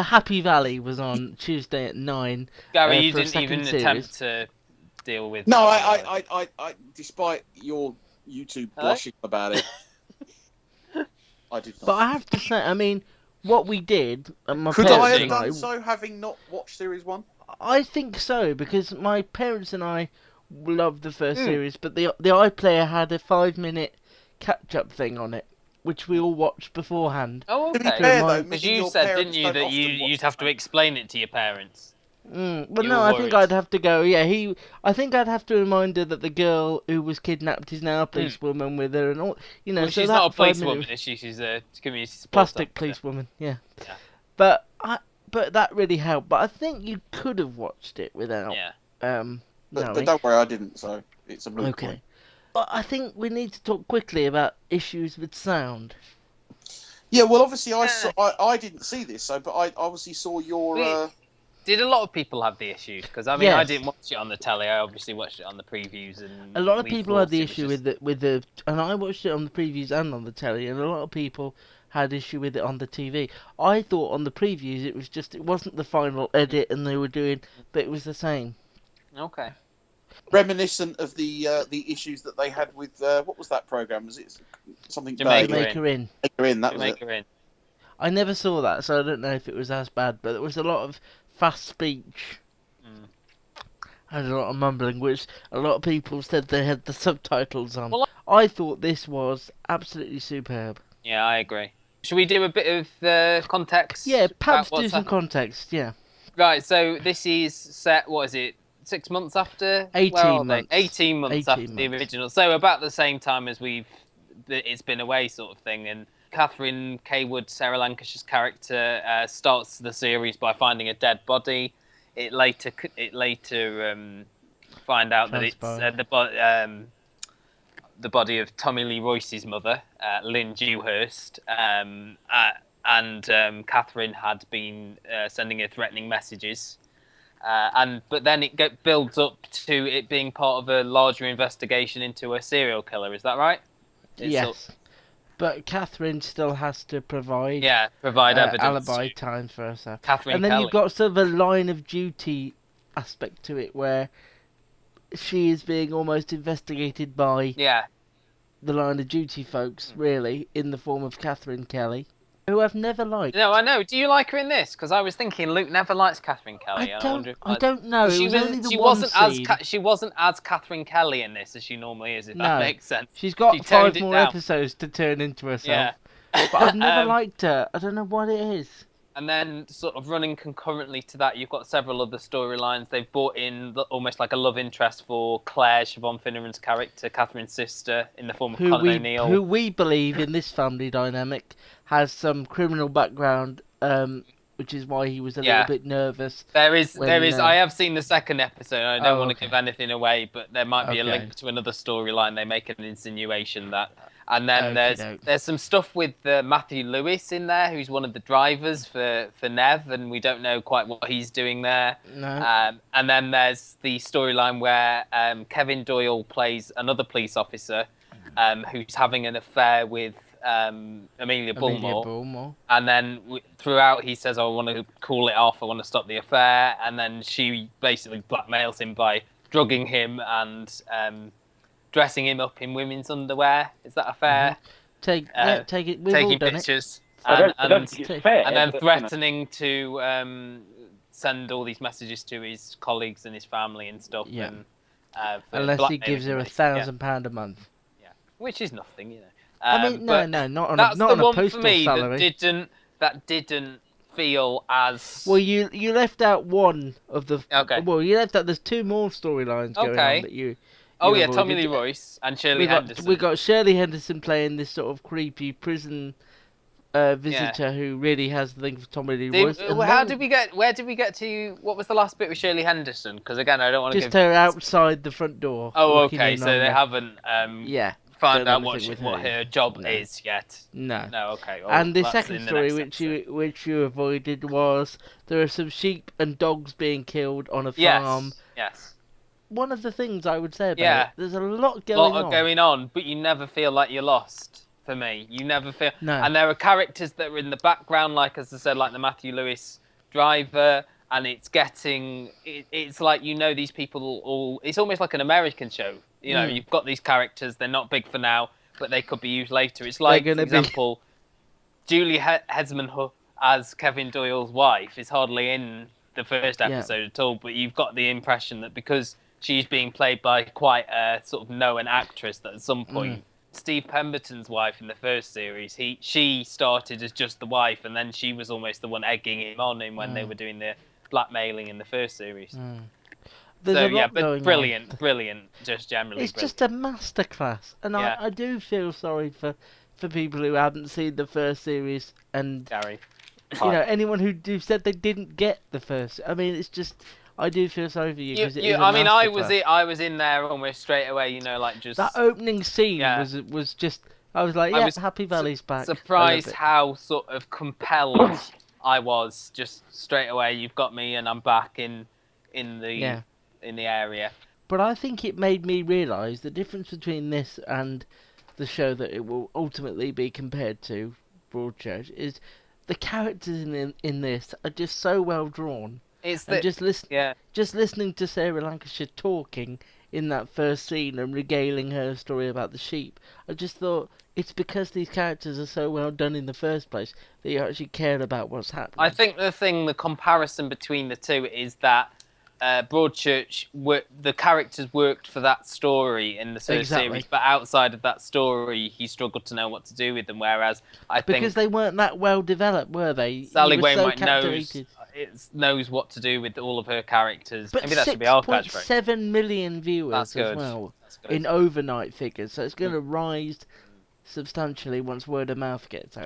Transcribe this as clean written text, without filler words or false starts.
Happy Valley was on Tuesday at 9. Gary, you for a didn't second even series. attempt to deal with. No, I despite your YouTube Hello? blushing about it, I did not. But I have to say, I mean, what we did, and my Could parents I have and done so, having not watched series 1? I think so, because my parents and I loved the first series, but the iPlayer had a 5-minute catch-up thing on it, which we all watched beforehand. Oh, To be okay. fair, though, Because me and you your said, parents didn't you, don't that often watch you'd the have to same. explain it to your parents? Well, You no, were I think worried. I'd have to go. Yeah, I think I'd have to remind her that the girl who was kidnapped is now a policewoman with her, and all. You know, Well, so she's that not a 5 policewoman, minutes- is she? She's a community support plastic officer. policewoman. Yeah. Yeah. But that really helped. But I think you could have watched it without. Yeah. But knowing. don't worry, I didn't, so it's a moot Okay. point. But I think we need to talk quickly about issues with sound. Yeah, well, obviously I didn't see this, but I obviously saw your. Did a lot of people have the issues? Because I mean, I Yes. didn't watch it on the telly. I obviously watched it on the previews, and A lot of we people thought had the it was issue just- with the, and I watched it on the previews and on the telly, and a lot of people had issue with it on the TV. I thought on the previews it wasn't the final edit, and they were doing, but it was the same. Okay. Reminiscent of the issues that they had with what was that program? Was it something Jamaica Bay? Jamaica in. Jamaica in. That was it. Jamaica in. I never saw that, so I don't know if it was as bad, but there was a lot of fast speech and a lot of mumbling, which a lot of people said they had the subtitles on. Well, I thought this was absolutely superb. Yeah, I agree. Should we do a bit of context? Yeah, perhaps about do what's some hap- context, yeah. Right, so this is set, what is it, 6 months after? 18 Where are they? months. 18 months 18 after the months. original. So about the same time as it's been away sort of thing. And Catherine Kaywood, Sarah Lancashire's character, starts the series by finding a dead body. It later find out that it's the body of Tommy Lee Royce's mother, Lynn Dewhurst, and Catherine had been sending her threatening messages. But then it builds up to it being part of a larger investigation into a serial killer. Is that right? Yes. But Catherine still has to provide evidence. alibi time for herself. Catherine and then Kelly. you've got sort of a line of duty aspect to it where she is being almost investigated by the line of duty folks, really, in the form of Catherine Kelly, who I've never liked. No, I know. Do you like her in this? Because I was thinking Luke never likes Catherine Kelly. I don't know. It was only the she one wasn't scene. she wasn't as Catherine Kelly in this as she normally is. If that makes sense. She's got She 5 toned it more down. episodes to turn into herself. Yeah. But I've never liked her. I don't know what it is. And then, sort of running concurrently to that, you've got several other storylines. They've brought in almost like a love interest for Claire, Siobhan Finneran's character, Catherine's sister, in the form of Colin O'Neill. Who we believe in this family dynamic has some criminal background, which is why he was a little bit nervous. There is. I have seen the second episode. I don't want to okay. give anything away, but there might be a Okay. link to another storyline. They make an insinuation that. And then Okey-doke. there's some stuff with Matthew Lewis in there, who's one of the drivers for Nev, and we don't know quite what he's doing there. No. And then there's the storyline where Kevin Doyle plays another police officer who's having an affair with Amelia Bullmore. And then throughout he says, I want to cool it off, I want to stop the affair. And then she basically blackmails him by drugging him and dressing him up in women's underwear. Is that a fair? Take it. We've all Taking done pictures. I don't think it's fair. And then but, threatening to send all these messages to his colleagues and his family and stuff. Yeah. And, for Unless he blackmailing gives her them, £1,000 a month. Yeah, which is nothing, you know. I mean, but not on that's not the on a one postal for me salary. that didn't feel as. Well, you left out one of the. Okay. Well, you left out. There's 2 more storylines going on that you. Oh yeah, avoided. Tommy Lee Royce and Shirley Henderson. We got Shirley Henderson playing this sort of creepy prison visitor who really has the thing for Tommy Lee Royce. Where did we get to? What was the last bit with Shirley Henderson? Because again, I don't want to just give. her outside the front door. Oh, looking okay. in So on they the- haven't found don't out know what anything with what her. her job No. is yet. No. No. Okay. Well, And the that's second in the story, next which you avoided, was there are some sheep and dogs being killed on a Yes. farm. Yes. One of the things I would say about Yeah. it, there's a lot A going lot on. going on, but you never feel like you're lost. For me, you never feel. No. And there are characters that are in the background, like as I said, like the Matthew Lewis driver, and it's getting it's like these people all. It's almost like an American show. You've got these characters. They're not big for now, but they could be used later. It's like, for example, Julie Hedsman as Kevin Doyle's wife is hardly in the first episode at all, but you've got the impression that because she's being played by quite a sort of known actress, that at some point Steve Pemberton's wife in the first series, she started as just the wife, and then she was almost the one egging him on when they were doing the blackmailing in the first series. But brilliant, just generally. It's just a masterclass, and I do feel sorry for people who hadn't seen the first series, and Gary. Anyone who said they didn't get the first. I mean, it's just, I do feel sorry for you. I was in there almost straight away. Just that opening scene was just. I was like, Happy Valley's back. Surprised how sort of compelled I was just straight away. You've got me, and I'm back in the area. But I think it made me realise the difference between this and the show that it will ultimately be compared to, Broadchurch, is the characters in this are just so well drawn. Just listening to Sarah Lancashire talking in that first scene and regaling her story about the sheep, I just thought it's because these characters are so well done in the first place that you actually care about what's happening. I think the comparison between the two is that Broadchurch, the characters worked for that story in the first series, but outside of that story, he struggled to know what to do with them. Whereas because they weren't that well developed, were they? Sally Wainwright knows what to do with all of her characters. But maybe that should be our catchphrase. 7 million viewers as well in overnight figures, so it's going to rise substantially once word of mouth gets out.